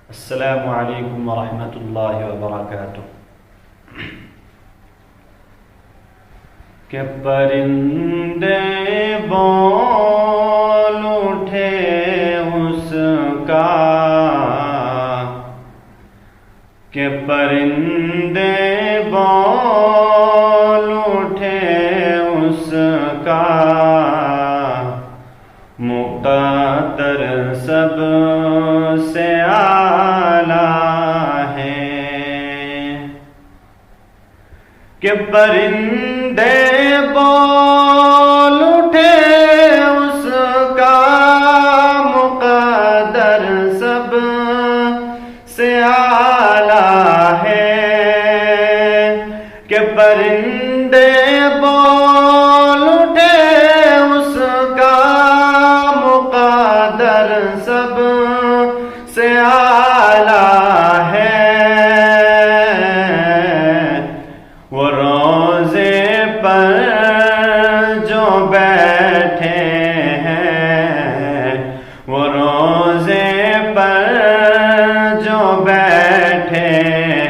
السلام علیکم ورحمۃ اللہ وبرکاتہ۔ کہ پرندے بول اٹھے اس کا، کہ پرندے بول اٹھے اس کا، مقدر سب سے اعلیٰ ہے۔ کہ پرندے بول اٹھے اس کا، مقدر سب سے اعلیٰ ہے۔ کہ پرندے بول اٹھے اس کا، مقدر سب سے اعلیٰ ہے۔ وہ روضے پر جو بیٹھے ہیں، وہ روضے پر جو بیٹھے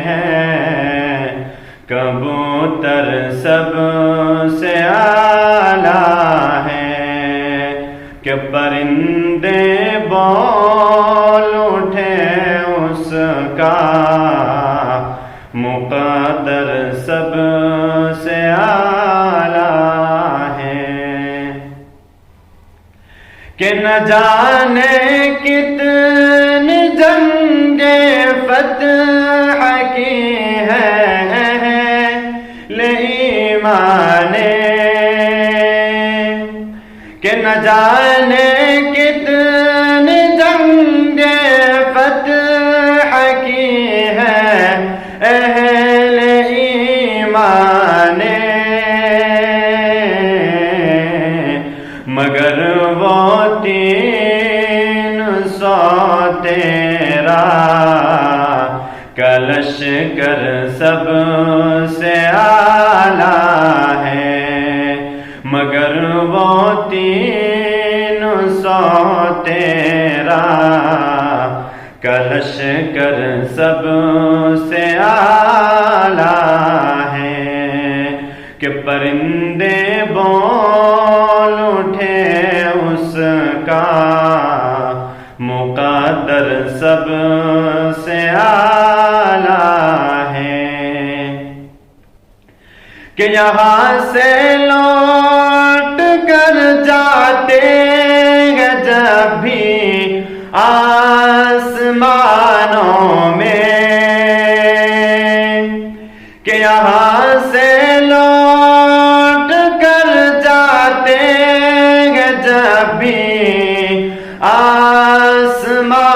ہیں، کبوتر سب سے اعلیٰ ہے۔ کہ پرندے بول اٹھے اس کا، مقدر سب سے اعلیٰ ہے۔ کہ نہ جانے کتنی جنگیں فتح کی ہیں ایمان، کہ نہ جانے کتنی جنگیں فتح کی ہیں اہل ایمان، مگر وہ 300 تیرا کا لشکر سب سے اعلیٰ ہے۔ مگر وہ 300 تیرا کا لشکر سب سے اعلیٰ ہے۔ کہ پرندے بول اٹھے اس کا، مقدر سب سے اعلیٰ ہے۔ کہ یہاں سے لوٹ کر جاتے ہیں جب بھی آسمانوں میں، کہ یہاں سے لوٹ کر جاتے ہیں جب بھی آسمانوں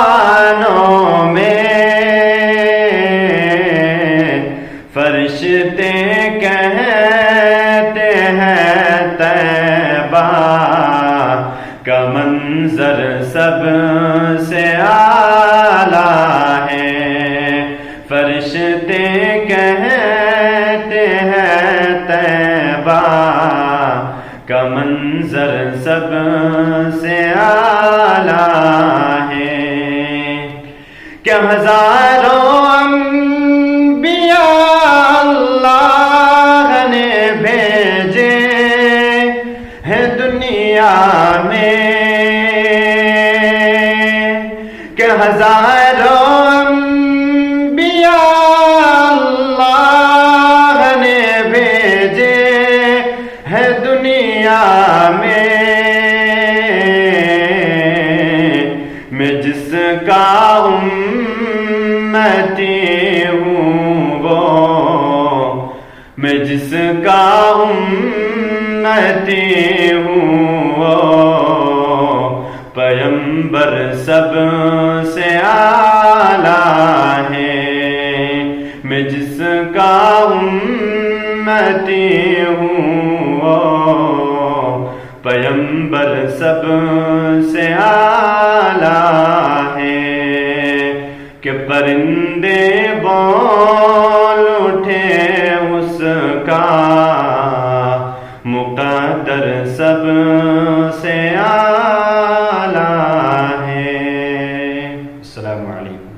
میں، فرشتے کہتے ہیں طیبہ کا منظر سب سے اعلیٰ ہے۔ فرشتے کہتے ہیں طیبہ کا منظر سب سے اعلیٰ ہے۔ کہ ہزاروں انبیاء اللہ نے بھیجے ہیں دنیا میں، کہ ہزاروں انبیاء اللہ نے بھیجے ہیں دنیا میں، میں جس کا امتی ہوں وہ، میں جس کا امتی ہوں وہ، پیغمبر سب سے اعلیٰ ہے۔ میں جس کا امتی ہوں وہ، پیغمبر سب سے اعلیٰ ہے۔ کہ پرندے بول اٹھے اس کا، مقدر سب سے اعلیٰ ہے۔ السلام علیکم۔